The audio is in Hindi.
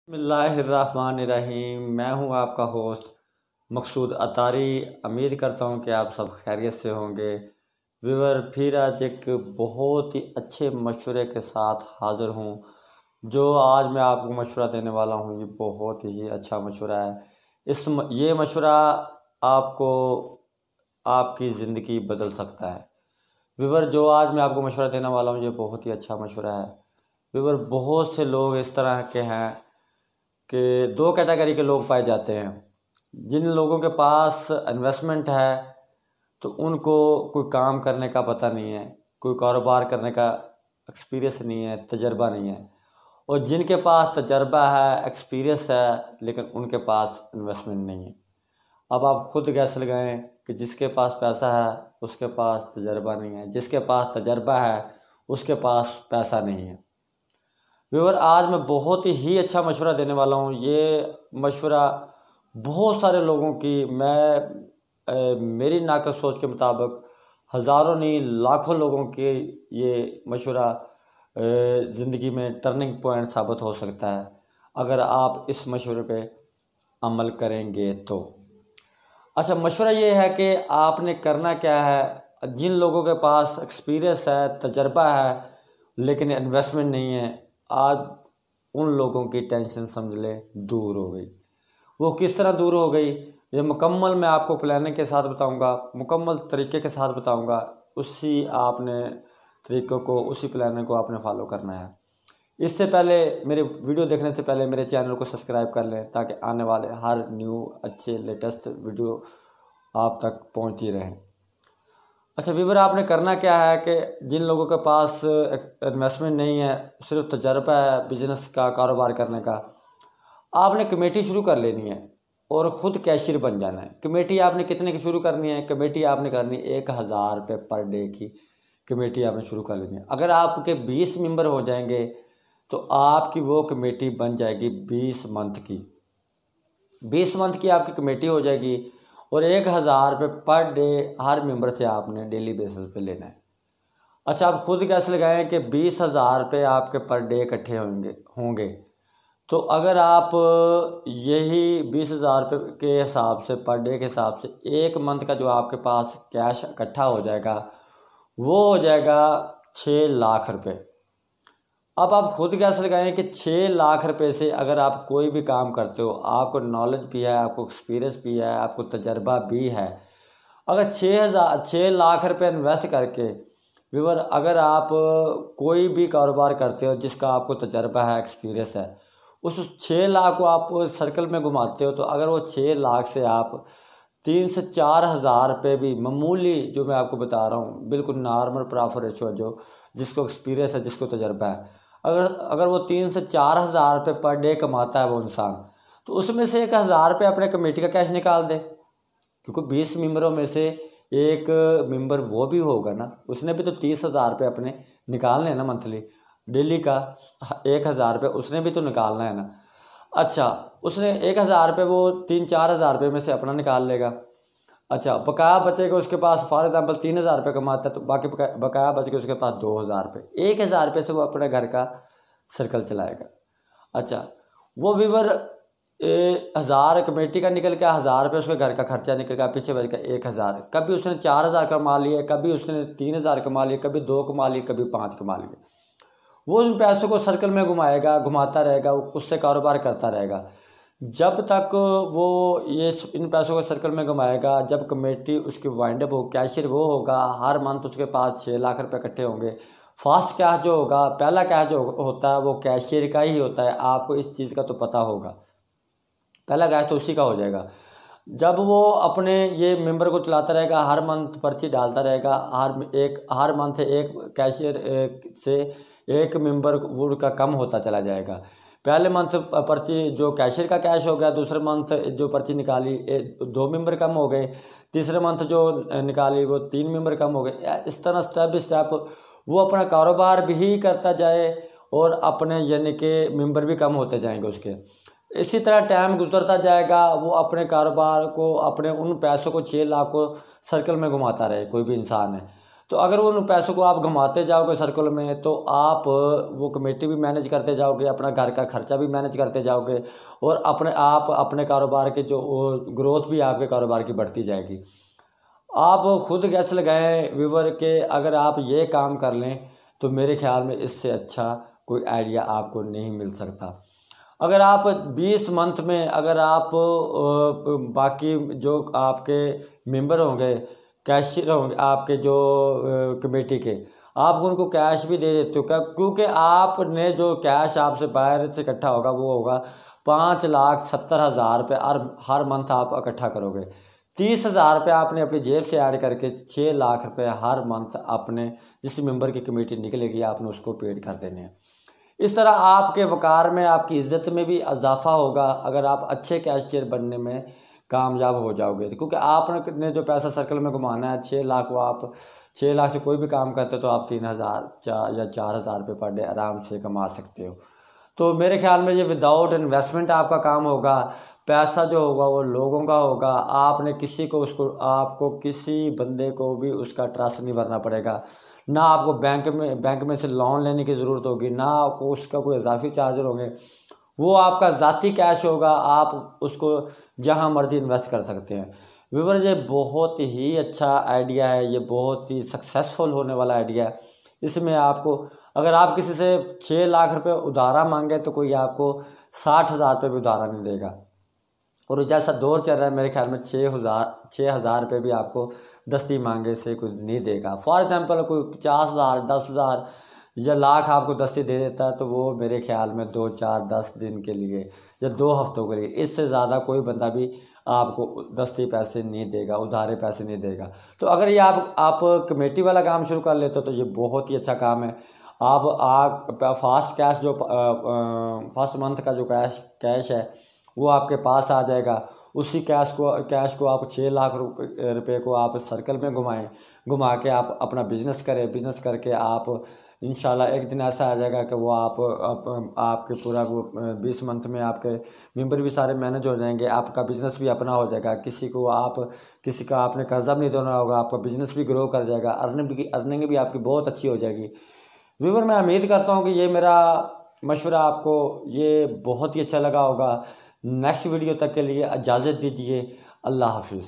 बिस्मिल्लाहिर्रहमानिर्रहीम। मैं हूं आपका होस्ट मकसूद अतारी। उम्मीद करता हूं कि आप सब खैरियत से होंगे। व्यूअर, फिर आज एक बहुत ही अच्छे मशवरे के साथ हाज़िर हूं। जो आज मैं आपको मशवरा देने वाला हूं, ये बहुत ही अच्छा मशवरा है। ये मशवरा आपको आपकी ज़िंदगी बदल सकता है। व्यूअर, जो आज मैं आपको मशवरा देने वाला हूं, ये बहुत ही अच्छा मशवरा है। व्यूअर, बहुत से लोग इस तरह के हैं कि दो कैटेगरी के लोग पाए जाते हैं। जिन लोगों के पास इन्वेस्टमेंट है तो उनको कोई काम करने का पता नहीं है, कोई कारोबार करने का एक्सपीरियंस नहीं है, तजर्बा नहीं है। और जिनके पास तजर्बा है, एक्सपीरियंस है, लेकिन उनके पास इन्वेस्टमेंट नहीं है। अब आप खुद गैस लगाएं कि जिसके पास पैसा है उसके पास तजर्बा नहीं है, जिसके पास तजर्बा है उसके पास पैसा नहीं है। व्यूअर, आज मैं बहुत ही अच्छा मशवरा देने वाला हूँ। ये मशवरा बहुत सारे लोगों की मेरी नाक़द सोच के मुताबिक हज़ारों नहीं लाखों लोगों के ये मशवरा ज़िंदगी में टर्निंग पॉइंट साबित हो सकता है अगर आप इस मशवरे पे अमल करेंगे तो। अच्छा, मशवरा ये है कि आपने करना क्या है। जिन लोगों के पास एक्सपीरियंस है, तजर्बा है, लेकिन इन्वेस्टमेंट नहीं है, आज उन लोगों की टेंशन समझ लें दूर हो गई। वो किस तरह दूर हो गई, ये मुकम्मल मैं आपको प्लानिंग के साथ बताऊंगा, मुकम्मल तरीके के साथ बताऊंगा। उसी आपने तरीक़ों को, उसी प्लानिंग को आपने फॉलो करना है। इससे पहले, मेरे वीडियो देखने से पहले मेरे चैनल को सब्सक्राइब कर लें ताकि आने वाले हर न्यू अच्छे लेटेस्ट वीडियो आप तक पहुंचती रहें। अच्छा व्यूअर, आपने करना क्या है कि जिन लोगों के पास इन्वेस्टमेंट नहीं है, सिर्फ तजर्बा है बिज़नेस का, कारोबार करने का, आपने कमेटी शुरू कर लेनी है और ख़ुद कैशियर बन जाना है। कमेटी आपने कितने की शुरू करनी है? कमेटी आपने करनी 1000 रुपये पर डे की कमेटी आपने शुरू कर लेनी है। अगर आपके 20 मेंबर हो जाएंगे तो आपकी वो कमेटी बन जाएगी 20 मंथ की। 20 मंथ की आपकी कमेटी हो जाएगी और 1000 रुपये पर डे हर मेंबर से आपने डेली बेसिस पे लेना है। अच्छा, आप खुद कैसे लगाएं कि 20,000 रुपये आपके पर डे इकट्ठे होंगे। तो अगर आप यही 20,000 रुपये के हिसाब से, पर डे के हिसाब से, एक मंथ का जो आपके पास कैश इकट्ठा हो जाएगा वो हो जाएगा 6 लाख रुपये। अब आप खुद कैसे लगाएं कि 6 लाख रुपए से अगर आप कोई भी काम करते हो, आपको नॉलेज भी है, आपको एक्सपीरियंस भी है, आपको तजर्बा भी है, अगर 6 लाख रुपए इन्वेस्ट करके व्यूअर, अगर आप कोई भी कारोबार करते हो जिसका आपको तजर्बा है, एक्सपीरियंस है, उस 6 लाख को आप सर्कल में घुमाते हो, तो अगर वो 6 लाख से आप 3 से 4 हज़ार रुपये भी मामूली, जो मैं आपको बता रहा हूँ, बिल्कुल नॉर्मल प्रॉफिट रेशो, जो जिसको एक्सपीरियंस है, जिसको तजर्बा है, अगर वो 3 से 4 हज़ार रुपये पर डे कमाता है वो इंसान, तो उसमें से 1000 रुपये अपने कमेटी का कैश निकाल दे। क्योंकि 20 मेंबरों में से एक मेंबर वो भी होगा ना, उसने भी तो 30,000 रुपये अपने निकालने हैं ना, मंथली डेली का 1000 रुपये उसने भी तो निकालना है ना। अच्छा, उसने 1000 रुपये वो 3-4 हज़ार रुपये में से अपना निकाल लेगा। अच्छा, बकाया बचेगा उसके पास, फॉर एग्जांपल 3,000 रुपये कमाता है तो बाकी बकाया बच के उसके पास 2,000 रुपये, 1,000 रुपये से वो अपने घर का सर्कल चलाएगा। अच्छा, वो व्यूअर 1000 कमेटी का निकल गया, 1000 रुपये उसके घर का खर्चा निकल गया, पीछे बच गया 1000। कभी उसने 4000 कमा लिए, कभी उसने 3000 कमा लिए, कभी 2 कमा लिए, कभी 5 कमा लिए। वो उन पैसों को सर्कल में घुमाएगा, घुमाता रहेगा, उससे कारोबार करता रहेगा जब तक वो इन पैसों को सर्कल में घुमाएगा। जब कमेटी उसकी वाइंड अप हो, कैशियर वो होगा, हर मंथ उसके पास 6 लाख रुपये इकट्ठे होंगे। फर्स्ट कैश जो होगा, पहला कैश जो होता है वो कैशियर का ही होता है, आपको इस चीज़ का तो पता होगा। पहला कैश तो उसी का हो जाएगा। जब वो अपने ये मेंबर को चलाता रहेगा, हर मंथ पर्ची डालता रहेगा, हर मंथ एक कैशियर से एक मेंबर वो का कम होता चला जाएगा। पहले मंथ पर्ची जो कैशियर का कैश हो गया, दूसरे मंथ जो पर्ची निकाली 2 मेंबर कम हो गए, तीसरे मंथ जो निकाली वो 3 मेंबर कम हो गए। इस तरह स्टेप बाई स्टेप वो अपना कारोबार भी करता जाए और अपने यानी कि मेंबर भी कम होते जाएंगे उसके। इसी तरह टाइम गुजरता जाएगा, वो अपने कारोबार को, अपने उन पैसों को, 6 लाख को सर्कल में घुमाता रहे, कोई भी इंसान है। तो अगर उन पैसों को आप घुमाते जाओगे सर्कल में तो आप वो कमेटी भी मैनेज करते जाओगे, अपना घर का खर्चा भी मैनेज करते जाओगे और अपने कारोबार के जो ग्रोथ भी आपके कारोबार की बढ़ती जाएगी। आप खुद गैस लगाएं व्यूवर के, अगर आप ये काम कर लें तो मेरे ख्याल में इससे अच्छा कोई आइडिया आपको नहीं मिल सकता। अगर आप 20 मंथ में अगर आप बाकी जो आपके मेंबर होंगे, कैशियर होंगे आपके जो कमेटी के, आप उनको कैश भी दे देते हो क्या, क्योंकि आपने जो कैश आपसे बाहर से इकट्ठा होगा वो होगा 5,70,000 रुपये हर मंथ आप इकट्ठा करोगे। 30,000 रुपये आपने अपनी जेब से ऐड करके 6 लाख रुपये हर मंथ अपने जिस मेंबर की कमेटी निकलेगी आपने उसको पेड कर देने हैं। इस तरह आपके वक़ार में, आपकी इज़्ज़त में भी इजाफा होगा अगर आप अच्छे कैशियर बनने में कामयाब हो जाओगे। क्योंकि आपने जो पैसा सर्कल में घुमाना है 6 लाख, वो आप 6 लाख से कोई भी काम करते तो आप 3,000 या 4,000 रुपये पर डे आराम से कमा सकते हो। तो मेरे ख्याल में ये विदाउट इन्वेस्टमेंट आपका काम होगा। पैसा जो होगा वो लोगों का होगा, आपने आपको किसी बंदे को भी उसका ट्रस्ट नहीं भरना पड़ेगा, ना आपको बैंक में से लोन लेने की ज़रूरत होगी, ना आपको उसका कोई इजाफी चार्जर होंगे। वो आपका ज़ाती कैश होगा, आप उसको जहां मर्जी इन्वेस्ट कर सकते हैं। व्यूअर्स, ये बहुत ही अच्छा आइडिया है, ये बहुत ही सक्सेसफुल होने वाला आइडिया है। इसमें आपको अगर आप किसी से 6 लाख रुपए उधारा मांगे तो कोई आपको 60,000 रुपये भी उधारा नहीं देगा। और जैसा दौर चल रहा है मेरे ख्याल में 6,000 रुपये भी आपको दस्ती मांगे से कोई नहीं देगा। फॉर एग्जांपल कोई 50,000, 10,000 या लाख आपको दस्ती दे देता है तो वो मेरे ख्याल में 2, 4, 10 दिन के लिए या 2 हफ्तों के लिए, इससे ज़्यादा कोई बंदा भी आपको दस्ती पैसे नहीं देगा, उधारे पैसे नहीं देगा। तो अगर ये आप कमेटी वाला काम शुरू कर लेते हो तो ये बहुत ही अच्छा काम है। आप फास्ट कैश जो फर्स्ट मंथ का जो कैश है वो आपके पास आ जाएगा। उसी कैश को आप 6 लाख रुपए को आप सर्कल में घुमा के आप अपना बिजनेस करें। बिजनेस करके आप इंशाल्लाह एक दिन ऐसा आ जाएगा कि वो आपके पूरा वो 20 मंथ में आपके मेंबर भी सारे मैनेज हो जाएंगे, आपका बिज़नेस भी अपना हो जाएगा। किसी का आपने कर्जा भी नहीं देना होगा, आपका बिज़नेस भी ग्रो कर जाएगा, अर्निंग भी आपकी बहुत अच्छी हो जाएगी। व्यूअर, मैं उम्मीद करता हूँ कि ये मेरा मशवरा आपको ये बहुत ही अच्छा लगा होगा। नेक्स्ट वीडियो तक के लिए इजाज़त दीजिए। अल्लाह हाफिज़।